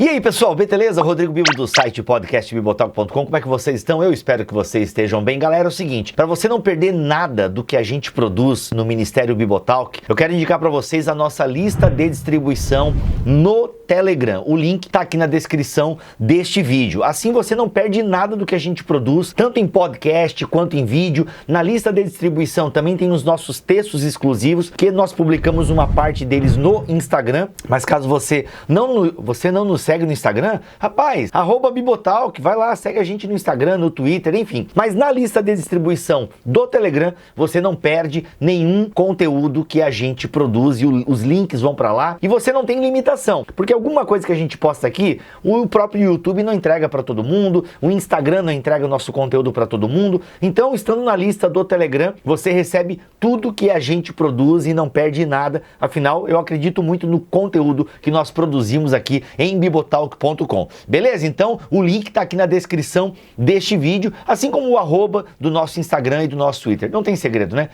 E aí pessoal, beleza? Rodrigo Bibo do site podcastbibotalk.com. Como é que vocês estão? Eu espero que vocês estejam bem. Galera, é o seguinte, para você não perder nada do que a gente produz no Ministério Bibotalk, eu quero indicar para vocês a nossa lista de distribuição no Telegram. O link tá aqui na descrição deste vídeo. Assim você não perde nada do que a gente produz, tanto em podcast quanto em vídeo. Na lista de distribuição também tem os nossos textos exclusivos, que nós publicamos uma parte deles no Instagram. Mas caso você não nos segue no Instagram, rapaz, @Bibotalk, vai lá, segue a gente no Instagram, no Twitter, enfim. Mas na lista de distribuição do Telegram, você não perde nenhum conteúdo que a gente produz e os links vão para lá. E você não tem limitação, porque alguma coisa que a gente posta aqui, o próprio YouTube não entrega para todo mundo, o Instagram não entrega o nosso conteúdo para todo mundo. Então, estando na lista do Telegram, você recebe tudo que a gente produz e não perde nada. Afinal, eu acredito muito no conteúdo que nós produzimos aqui em bibotalk.com. Beleza? Então, o link tá aqui na descrição deste vídeo, assim como o @ do nosso Instagram e do nosso Twitter. Não tem segredo, né?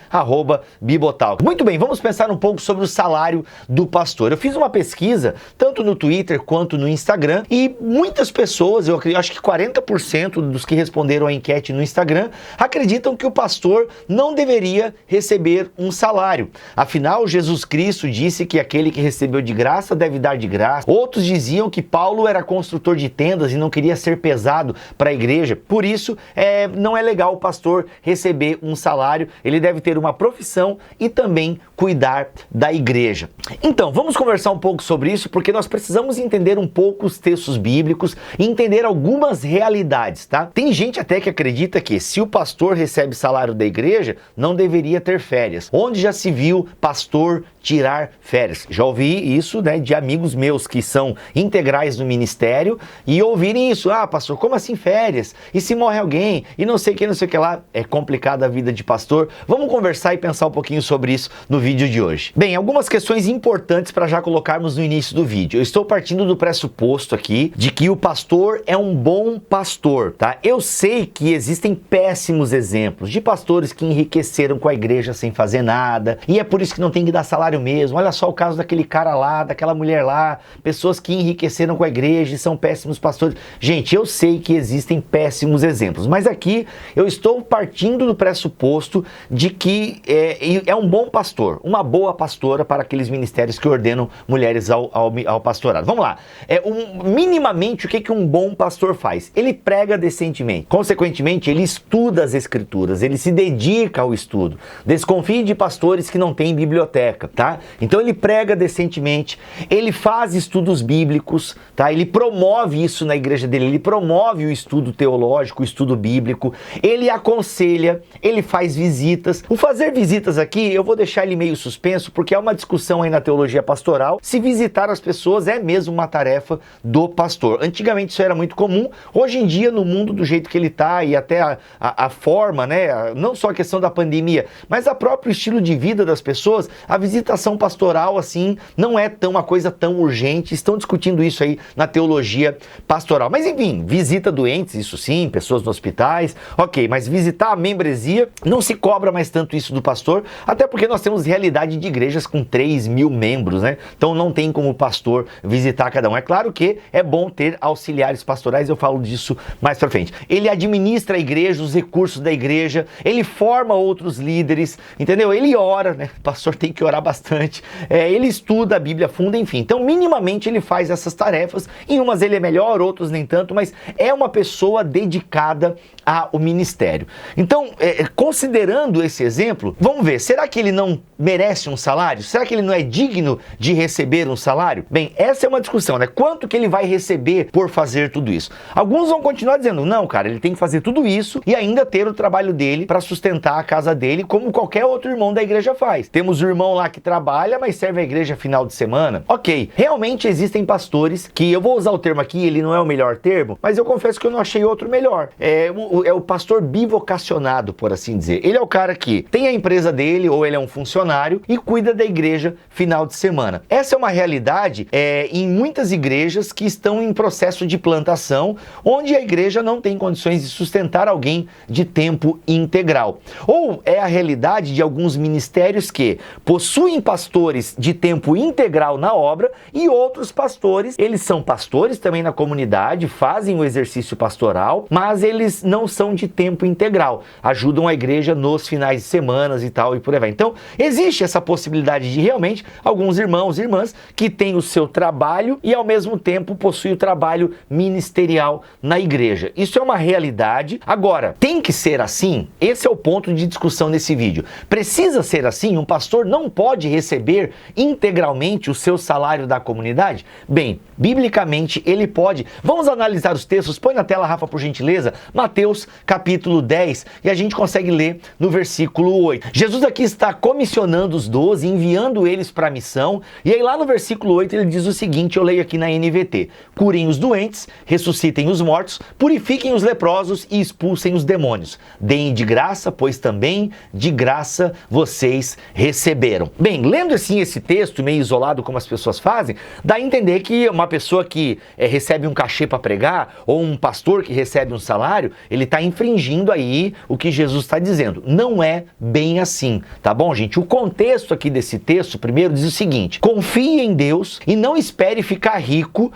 @Bibotalk. Muito bem, vamos pensar um pouco sobre o salário do pastor. Eu fiz uma pesquisa, tanto no Twitter quanto no Instagram, e muitas pessoas, eu acho que 40% dos que responderam a enquete no Instagram, acreditam que o pastor não deveria receber um salário. Afinal, Jesus Cristo disse que aquele que recebeu de graça deve dar de graça. Outros diziam que Paulo era construtor de tendas e não queria ser pesado para a igreja. Por isso, não é legal o pastor receber um salário. Ele deve ter uma profissão e também cuidar da igreja. Então, vamos conversar um pouco sobre isso, porque nós precisamos entender um pouco os textos bíblicos e entender algumas realidades, tá? Tem gente até que acredita que se o pastor recebe salário da igreja, não deveria ter férias. Onde já se viu pastor tirar férias? Já ouvi isso, né, de amigos meus que são integrais no ministério e ouvirem isso. Ah, pastor, como assim férias? E se morre alguém? E não sei o que, não sei o que lá. É complicada a vida de pastor. Vamos conversar e pensar um pouquinho sobre isso no vídeo de hoje. Bem, algumas questões importantes para já colocarmos no início do vídeo. Eu estou partindo do pressuposto aqui de que o pastor é um bom pastor, tá? Eu sei que existem péssimos exemplos de pastores que enriqueceram com a igreja sem fazer nada, e é por isso que não tem que dar salário mesmo. Olha só o caso daquele cara lá, daquela mulher lá, pessoas que enriqueceram com a igreja e são péssimos pastores. Gente, eu sei que existem péssimos exemplos, mas aqui eu estou partindo do pressuposto de que é um bom pastor, uma boa pastora para aqueles ministérios que ordenam mulheres ao pastorado. Vamos lá. Minimamente, o que um bom pastor faz? Ele prega decentemente. Consequentemente, ele estuda as escrituras, ele se dedica ao estudo. Desconfie de pastores que não têm biblioteca, tá? Então ele prega decentemente, ele faz estudos bíblicos, tá? Ele promove isso na igreja dele, ele promove o estudo teológico, o estudo bíblico, ele aconselha, ele faz visitas. O fazer visitas aqui, eu vou deixar ele meio suspenso, porque há uma discussão aí na teologia pastoral se visitar as pessoas é mesmo uma tarefa do pastor. Antigamente isso era muito comum, hoje em dia no mundo do jeito que ele está e até a forma, né, não só a questão da pandemia, mas a próprio estilo de vida das pessoas, a visitação pastoral assim não é uma coisa tão urgente. Estão discutindo isso aí na teologia pastoral. Mas enfim, visita doentes, isso sim, pessoas nos hospitais, ok, mas visitar a membresia, não se cobra mais tanto isso do pastor, até porque nós temos realidade de igrejas com 3.000 membros, né? Então não tem como o pastor visitar cada um. É claro que é bom ter auxiliares pastorais, eu falo disso mais pra frente. Ele administra a igreja, os recursos da igreja, ele forma outros líderes, entendeu? Ele ora, né? O pastor tem que orar bastante, ele estuda a Bíblia a fundo, enfim. Então, minimamente, ele faz essas tarefas. Em umas ele é melhor, outros nem tanto, mas é uma pessoa dedicada ao ministério. Então, considerando esse exemplo, vamos ver, será que ele não merece um salário? Será que ele não é digno de receber um salário? Bem, essa é uma discussão, né? Quanto que ele vai receber por fazer tudo isso? Alguns vão continuar dizendo, não, cara, ele tem que fazer tudo isso e ainda ter o trabalho dele para sustentar a casa dele, como qualquer outro irmão da igreja faz. Temos o irmão lá que trabalha, mas serve a igreja final de semana. Ok, realmente existem pastores que, eu vou usar o termo aqui, ele não é o melhor termo, mas eu confesso que eu não achei outro melhor. é o pastor bivocacionado, por assim dizer. Ele é o cara que tem a empresa dele, ou ele é um funcionário, e cuida da igreja final de semana. Essa é uma realidade em muitas igrejas que estão em processo de plantação, onde a igreja não tem condições de sustentar alguém de tempo integral. Ou é a realidade de alguns ministérios que possuem pastores de tempo integral na obra e outros pastores, eles são pastores também na comunidade, fazem o exercício pastoral, mas eles não são de tempo integral, ajudam a igreja nos finais de semana e tal e por aí vai. Então, existe essa possibilidade de realmente alguns irmãos e irmãs que têm o seu trabalho e ao mesmo tempo possuem o trabalho ministerial na igreja. Isso é uma realidade. Agora, tem que ser assim? Esse é o ponto de discussão nesse vídeo. Precisa ser assim? Um pastor não pode receber integralmente o seu salário da comunidade? Bem, biblicamente ele pode. Vamos analisar os textos. Põe na tela, Rafa, por gentileza, Mateus capítulo 10, e a gente consegue ler no versículo 8. Jesus aqui está comissionando os 12, enviando eles para a missão, e aí lá no versículo 8 ele diz o seguinte, eu leio aqui na NVT: curem os doentes, ressuscitem os mortos, purifiquem os leprosos e expulsem os demônios. Deem de graça, pois também de graça vocês receberam. Bem, lendo assim esse texto meio isolado como as pessoas fazem, dá a entender que uma pessoa que recebe um cachê para pregar, ou um pastor que recebe um salário, ele está infringindo aí o que Jesus está dizendo. Não é bem assim, tá bom, gente? O contexto aqui desse texto, primeiro, diz o seguinte: confie em Deus e não espere ficar rico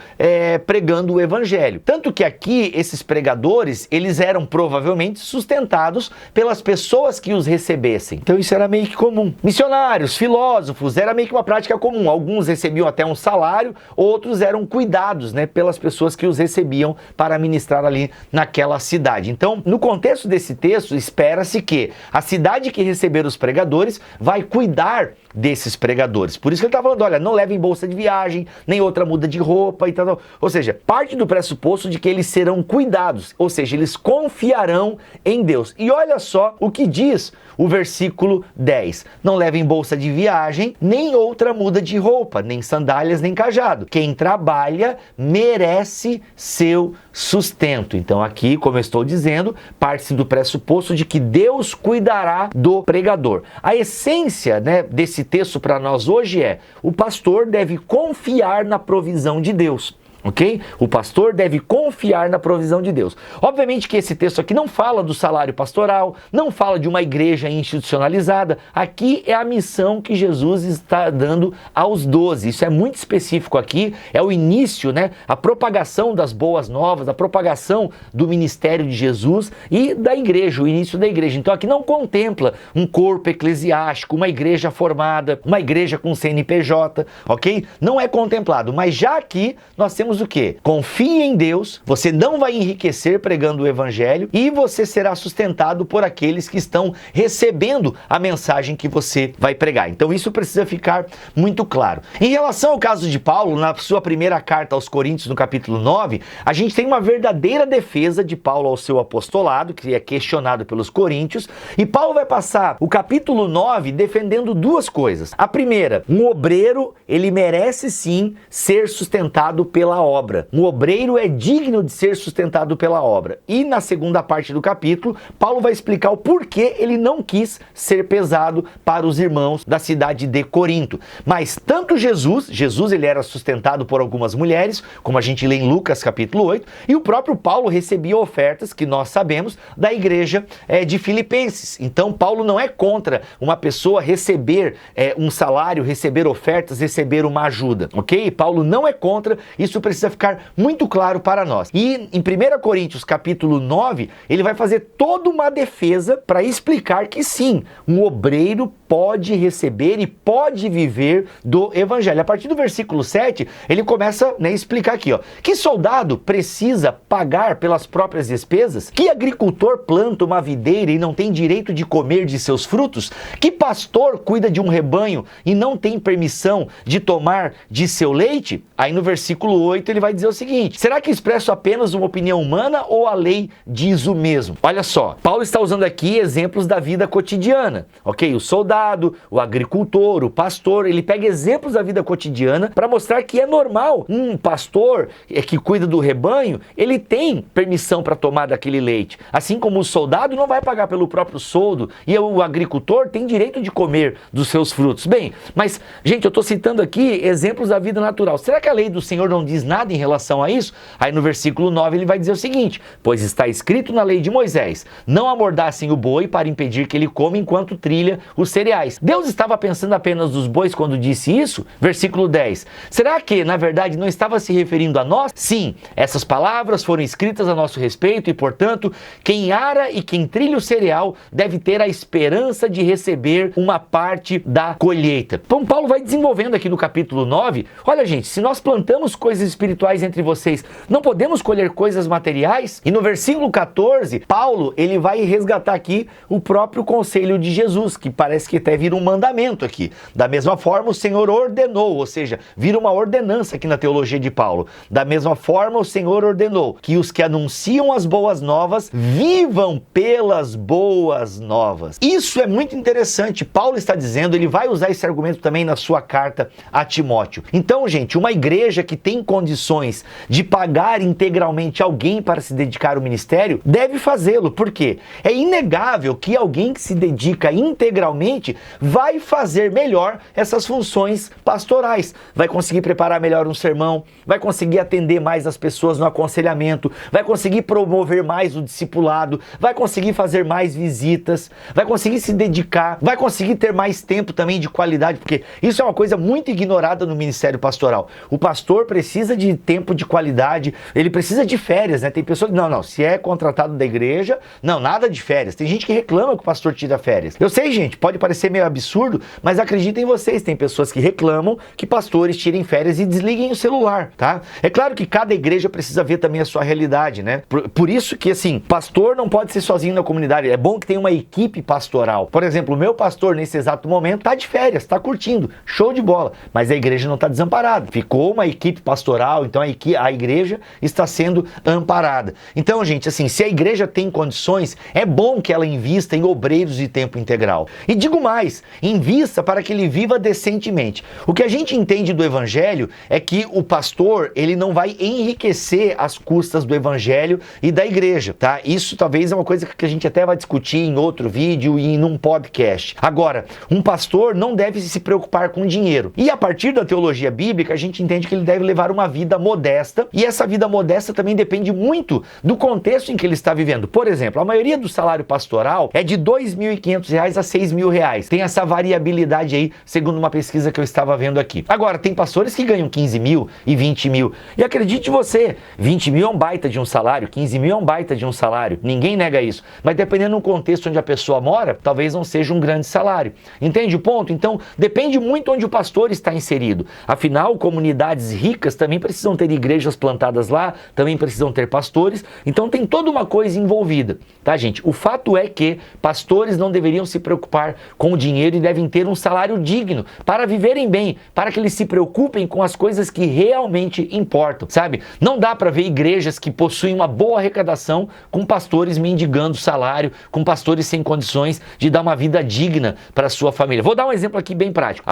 pregando o evangelho. Tanto que aqui, esses pregadores, eles eram provavelmente sustentados pelas pessoas que os recebessem. Então isso era meio que comum. Missionários, filósofos, era meio que uma prática comum. Alguns recebiam até um salário, outros eram cuidados, né, pelas pessoas que os recebiam para ministrar ali naquela cidade. Então, no contexto desse texto, espera-se que a cidade que receber os pregadores vai cuidar desses pregadores. Por isso que ele está falando, olha, não levem bolsa de viagem, nem outra muda de roupa e tal. Ou seja, parte do pressuposto de que eles serão cuidados, ou seja, eles confiarão em Deus. E olha só o que diz o versículo 10. Não levem bolsa de viagem, nem outra muda de roupa, nem sandálias, nem cajado. Quem trabalha merece seu sustento. Então aqui, como eu estou dizendo, parte do pressuposto de que Deus cuidará do pregador. A essência, né, desse texto para nós hoje é: o pastor deve confiar na provisão de Deus. Ok? O pastor deve confiar na provisão de Deus. Obviamente que esse texto aqui não fala do salário pastoral, não fala de uma igreja institucionalizada. Aqui é a missão que Jesus está dando aos 12. Isso é muito específico aqui, é o início, né? A propagação das boas novas, a propagação do ministério de Jesus e da igreja, o início da igreja. Então aqui não contempla um corpo eclesiástico, uma igreja formada, uma igreja com CNPJ, ok? Não é contemplado, mas já aqui nós temos o quê? Confie em Deus, você não vai enriquecer pregando o evangelho e você será sustentado por aqueles que estão recebendo a mensagem que você vai pregar. Então isso precisa ficar muito claro. Em relação ao caso de Paulo, na sua primeira carta aos Coríntios, no capítulo 9, a gente tem uma verdadeira defesa de Paulo ao seu apostolado, que é questionado pelos coríntios, e Paulo vai passar o capítulo 9 defendendo duas coisas. A primeira, um obreiro, ele merece sim ser sustentado pela obra. Um obreiro é digno de ser sustentado pela obra. E na segunda parte do capítulo, Paulo vai explicar o porquê ele não quis ser pesado para os irmãos da cidade de Corinto. Mas tanto Jesus ele era sustentado por algumas mulheres, como a gente lê em Lucas capítulo 8, e o próprio Paulo recebia ofertas, que nós sabemos, da igreja de Filipenses. Então Paulo não é contra uma pessoa receber um salário, receber ofertas, receber uma ajuda, ok? Paulo não é contra, isso precisa ficar muito claro para nós. E em 1 Coríntios capítulo 9, ele vai fazer toda uma defesa para explicar que sim, um obreiro pode receber e pode viver do evangelho. A partir do versículo 7, ele começa a explicar aqui, ó, que soldado precisa pagar pelas próprias despesas? Que agricultor planta uma videira e não tem direito de comer de seus frutos? Que pastor cuida de um rebanho e não tem permissão de tomar de seu leite? Aí no versículo 8 ele vai dizer o seguinte: será que expresso apenas uma opinião humana ou a lei diz o mesmo? Olha só, Paulo está usando aqui exemplos da vida cotidiana, ok? O soldado soldado, o agricultor, o pastor. Ele pega exemplos da vida cotidiana para mostrar que é normal. Um pastor que cuida do rebanho, ele tem permissão para tomar daquele leite. Assim como o soldado não vai pagar pelo próprio soldo e o agricultor tem direito de comer dos seus frutos. Bem, mas, gente, eu estou citando aqui exemplos da vida natural. Será que a lei do Senhor não diz nada em relação a isso? Aí no versículo 9 ele vai dizer o seguinte: pois está escrito na lei de Moisés, não amordassem o boi para impedir que ele coma enquanto trilha os cereais. Deus estava pensando apenas nos bois quando disse isso? Versículo 10. Será que, na verdade, não estava se referindo a nós? Sim, essas palavras foram escritas a nosso respeito e, portanto, quem ara e quem trilha o cereal deve ter a esperança de receber uma parte da colheita. Então Paulo vai desenvolvendo aqui no capítulo 9, olha gente, se nós plantamos coisas espirituais entre vocês, não podemos colher coisas materiais? E no versículo 14, Paulo, ele vai resgatar aqui o próprio conselho de Jesus, que parece que até vira um mandamento aqui. Da mesma forma, o Senhor ordenou, ou seja, vira uma ordenança aqui na teologia de Paulo. Da mesma forma, o Senhor ordenou que os que anunciam as boas novas vivam pelas boas novas. Isso é muito interessante. Paulo está dizendo, ele vai usar esse argumento também na sua carta a Timóteo. Então, gente, uma igreja que tem condições de pagar integralmente alguém para se dedicar ao ministério, deve fazê-lo. Por quê? É inegável que alguém que se dedica integralmente vai fazer melhor essas funções pastorais. Vai conseguir preparar melhor um sermão, vai conseguir atender mais as pessoas no aconselhamento, vai conseguir promover mais o discipulado, vai conseguir fazer mais visitas, vai conseguir se dedicar, vai conseguir ter mais tempo também de qualidade, porque isso é uma coisa muito ignorada no ministério pastoral. O pastor precisa de tempo de qualidade, ele precisa de férias, né? Tem pessoas que, não, se é contratado da igreja, não, nada de férias. Tem gente que reclama que o pastor tira férias. Eu sei, gente, pode parecer meio absurdo, mas acreditem em vocês, tem pessoas que reclamam que pastores tirem férias e desliguem o celular, tá? É claro que cada igreja precisa ver também a sua realidade, né? Por isso que, assim, pastor não pode ser sozinho na comunidade. É bom que tenha uma equipe pastoral. Por exemplo, o meu pastor, nesse exato momento, tá de férias, tá curtindo, show de bola. Mas a igreja não tá desamparada. Ficou uma equipe pastoral, então a igreja está sendo amparada. Então, gente, assim, se a igreja tem condições, é bom que ela invista em obreiros de tempo integral. E digo mais, invista para que ele viva decentemente. O que a gente entende do evangelho é que o pastor, ele não vai enriquecer às custas do evangelho e da igreja, tá? Isso talvez é uma coisa que a gente até vai discutir em outro vídeo e num podcast. Agora, um pastor não deve se preocupar com dinheiro. E a partir da teologia bíblica, a gente entende que ele deve levar uma vida modesta, e essa vida modesta também depende muito do contexto em que ele está vivendo. Por exemplo, a maioria do salário pastoral é de R$ 2.500 a R$ 6.000. Tem essa variabilidade aí, segundo uma pesquisa que eu estava vendo aqui. Agora, tem pastores que ganham 15 mil e 20 mil. E acredite você, 20 mil é um baita de um salário, 15 mil é um baita de um salário. Ninguém nega isso. Mas dependendo do contexto onde a pessoa mora, talvez não seja um grande salário. Entende o ponto? Então, depende muito onde o pastor está inserido. Afinal, comunidades ricas também precisam ter igrejas plantadas lá, também precisam ter pastores. Então, tem toda uma coisa envolvida, tá, gente? O fato é que pastores não deveriam se preocupar com o dinheiro e devem ter um salário digno para viverem bem, para que eles se preocupem com as coisas que realmente importam, sabe? Não dá para ver igrejas que possuem uma boa arrecadação com pastores mendigando salário, com pastores sem condições de dar uma vida digna para a sua família. Vou dar um exemplo aqui bem prático.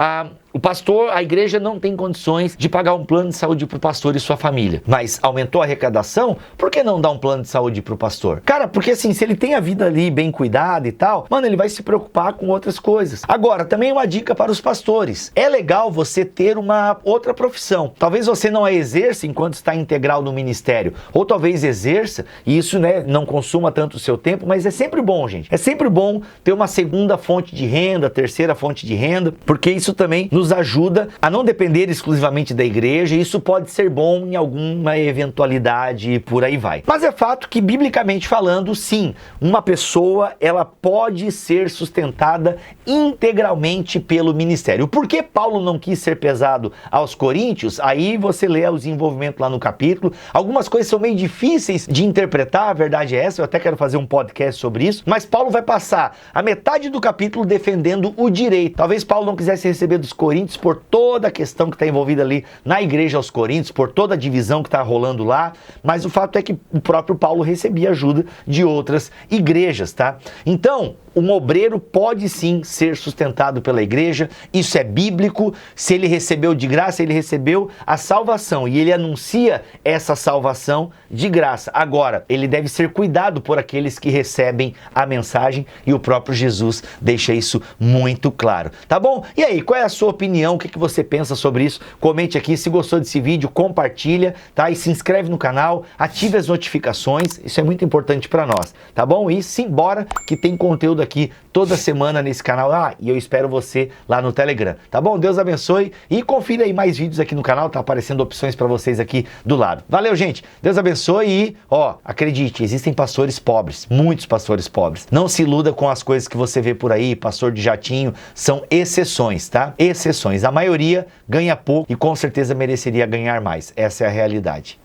O pastor, a igreja não tem condições de pagar um plano de saúde para o pastor e sua família. Mas aumentou a arrecadação, por que não dar um plano de saúde para o pastor? Cara, porque assim, se ele tem a vida ali bem cuidada e tal, mano, ele vai se preocupar com outras coisas. Agora, também uma dica para os pastores. É legal você ter uma outra profissão. Talvez você não a exerça enquanto está integral no ministério. Ou talvez exerça e isso, né, não consuma tanto o seu tempo, mas é sempre bom, gente. É sempre bom ter uma segunda fonte de renda, terceira fonte de renda, porque isso também nos ajuda a não depender exclusivamente da igreja, e isso pode ser bom em alguma eventualidade e por aí vai. Mas é fato que, biblicamente falando, sim, uma pessoa, ela pode ser sustentada integralmente pelo ministério. Por que Paulo não quis ser pesado aos coríntios? Aí você lê o desenvolvimento lá no capítulo. Algumas coisas são meio difíceis de interpretar, a verdade é essa, eu até quero fazer um podcast sobre isso, mas Paulo vai passar a metade do capítulo defendendo o direito. Talvez Paulo não quisesse receber dos coríntios por toda a questão que está envolvida ali na igreja aos Coríntios, por toda a divisão que está rolando lá, mas o fato é que o próprio Paulo recebia ajuda de outras igrejas, tá? Então, um obreiro pode sim sim ser sustentado pela igreja, isso é bíblico. Se ele recebeu de graça, ele recebeu a salvação e ele anuncia essa salvação de graça. Agora, ele deve ser cuidado por aqueles que recebem a mensagem e o próprio Jesus deixa isso muito claro, tá bom? E aí, qual é a sua opinião? O que você pensa sobre isso? Comente aqui. Se gostou desse vídeo, compartilha, tá? E se inscreve no canal, ative as notificações, isso é muito importante para nós, tá bom? E simbora que tem conteúdo aqui toda semana nesse canal. E eu espero você lá no Telegram, tá bom? Deus abençoe e confira aí mais vídeos aqui no canal, tá aparecendo opções para vocês aqui do lado. Valeu, gente! Deus abençoe e, acredite, existem pastores pobres, muitos pastores pobres. Não se iluda com as coisas que você vê por aí, pastor de jatinho, são exceções, tá? Exceções. A maioria ganha pouco e com certeza mereceria ganhar mais. Essa é a realidade.